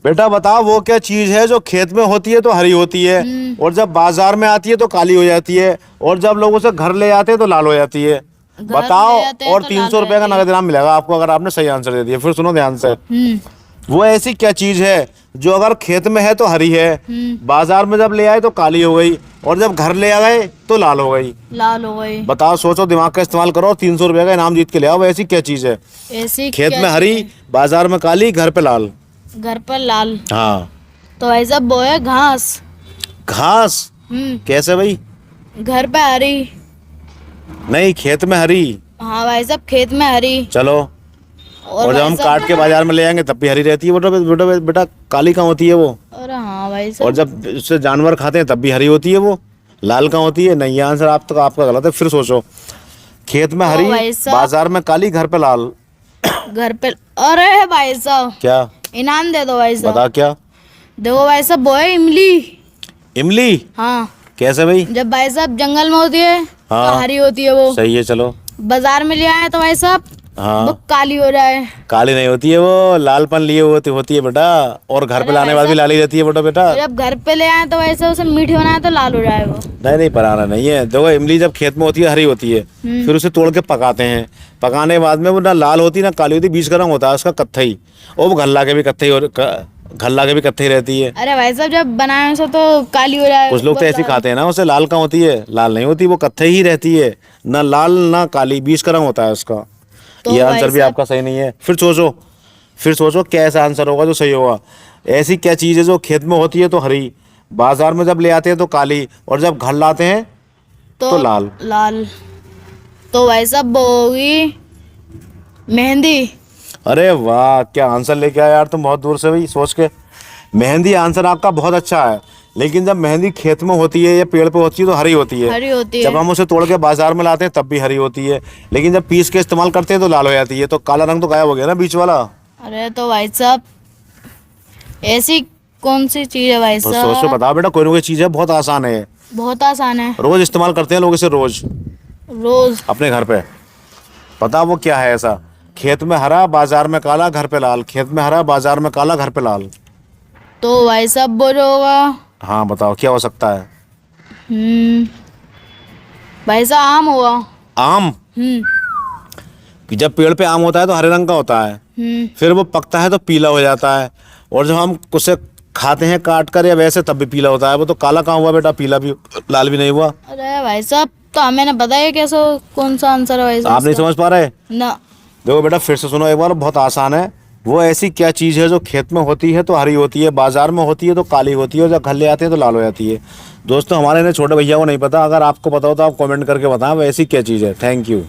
बेटा बताओ वो क्या चीज है जो खेत में होती है तो हरी होती है और जब बाजार में आती है तो काली हो जाती है और जब लोग उसे घर ले आते हैं तो लाल हो जाती है। बताओ। और 300 रुपए का नगद इनाम मिलेगा आपको अगर आपने सही आंसर दे दिया। फिर सुनो ध्यान से। वो ऐसी क्या चीज है जो अगर खेत में है तो हरी है, बाजार में जब ले आए तो काली हो गई और जब घर ले आ गए तो लाल हो गई। लाल हो गई। बताओ, सोचो, दिमाग का इस्तेमाल करो और 300 रुपए का इनाम जीत के ले आओ। वो ऐसी क्या चीज है? ऐसी खेत क्या में चीज़ हरी, है? बाजार में काली, घर पे लाल। घर पर लाल। हाँ। तो ऐसा वो है घास। घास? कैसे भाई? घर पे हरी। नहीं, खेत में हरी। हाँ भाई साहब, खेत में हरी। चलो। और जब भाई हम साहब- काट के बाजार में ले आएंगे तब भी हरी रहती है। बेटा बेटा बेटा काली कहाँ होती है वो? अरे हाँ भाई और साहब। जब उससे जानवर खाते हैं तब भी हरी होती है वो। लाल कहाँ होती है? नहीं, ये आंसर आपका गलत है। फिर सोचो। खेत में हरी, भाई साहब। बाजार में काली, घर पे लाल। घर पे। अरे भाई साहब, क्या? इनाम दे दो भाई साहब। बता क्या? देखो भाई साहब, वो है इमली। इमली? हाँ। कैसे भाई? जब भाई साहब जंगल में होती है तो हाँ। हरी होती है वो। सही है। चलो। बाजार में ले आए तो भाई साहब वो हाँ, काली हो जाए। काली नहीं होती है वो, लालपन लिए होती है बेटा। और घर पे लाने के बाद भी लाली रहती है बेटा। तो जब घर पे ले आए तो वैसे उसे मीठी बनाए तो लाल हो जाए वो। नहीं, बनाना नहीं है। देखो, इमली जब खेत में होती है हरी होती है, फिर उसे तोड़ के पकाते हैं। पकाने के बाद में वो ना लाल होती ना काली होती, बीच का रंग होता है उसका कत्थई। और वो घल्ला के भी कत्थई रहती है। अरे भाई साहब, जब बनाए उसे तो काली हो जाए। कुछ लोग तो ऐसे खाते हैं ना, उसे लाल कहाँ होती है? लाल नहीं होती, वो कत्थई ही रहती है। ना लाल ना काली, बीच का रंग होता है उसका। तो ये भाई आंसर भी साहब- आपका सही नहीं है। फिर सोचो क्या ऐसा आंसर होगा जो सही होगा। ऐसी क्या चीज़ है जो खेत में होती है तो हरी, बाजार में जब ले आते हैं तो काली और जब घर लाते हैं तो लाल। लाल। तो भाई साहब वो होगी मेहंदी। अरे वाह, क्या आंसर लेके आया यार तुम बहुत दूर से भाई सोच के। मेहंदी आंसर आपका बहुत अच्छा है, लेकिन जब मेहंदी खेत में होती है या पेड़ पे होती है तो हरी होती है। हरी होती है। जब हम उसे तोड़ के बाजार में लाते हैं तब भी हरी होती है, लेकिन जब पीस के इस्तेमाल करते हैं तो लाल हो जाती है। तो काला रंग तो गायब हो गया ना बीच वाला। अरे तो भाई साहब, ऐसी कौन सी चीज है भाई तो सोच साहब? बताओ बेटा, कोई ना कोई चीज़ है, बहुत आसान है। बहुत आसान है। रोज इस्तेमाल करते हैं लोग इसे, रोज रोज। अपने घर पे। पता वो क्या है ऐसा? खेत में हरा, बाजार में काला, घर पे लाल। खेत में हरा, बाजार में काला, घर पे लाल। तो भाई साहब वो जो होगा। हाँ बताओ क्या हो सकता है? भाई साहब आम होगा। आम? कि जब पेड़ पे आम होता है तो हरे रंग का होता है, फिर वो पकता है तो पीला हो जाता है, और जब हम उसे खाते हैं काट कर या वैसे तब भी पीला होता है। वो तो काला कहाँ हुआ बेटा? पीला भी, लाल भी नहीं हुआ। अरे भाई साहब, तो हमें ना पता है कैसे कौन सा आंसर है भाई साहब आप नहीं इसका? समझ पा रहे? ना। देखो बेटा फिर से सुनो एक बार, बहुत आसान है। वो ऐसी क्या चीज़ है जो खेत में होती है तो हरी होती है, बाजार में होती है तो काली होती है, और जब घर ले आते हैं तो लाल हो जाती है। दोस्तों, हमारे ने छोटे भैया को नहीं पता, अगर आपको पता हो तो आप कमेंट करके बताएं वो ऐसी क्या चीज़ है। Thank you.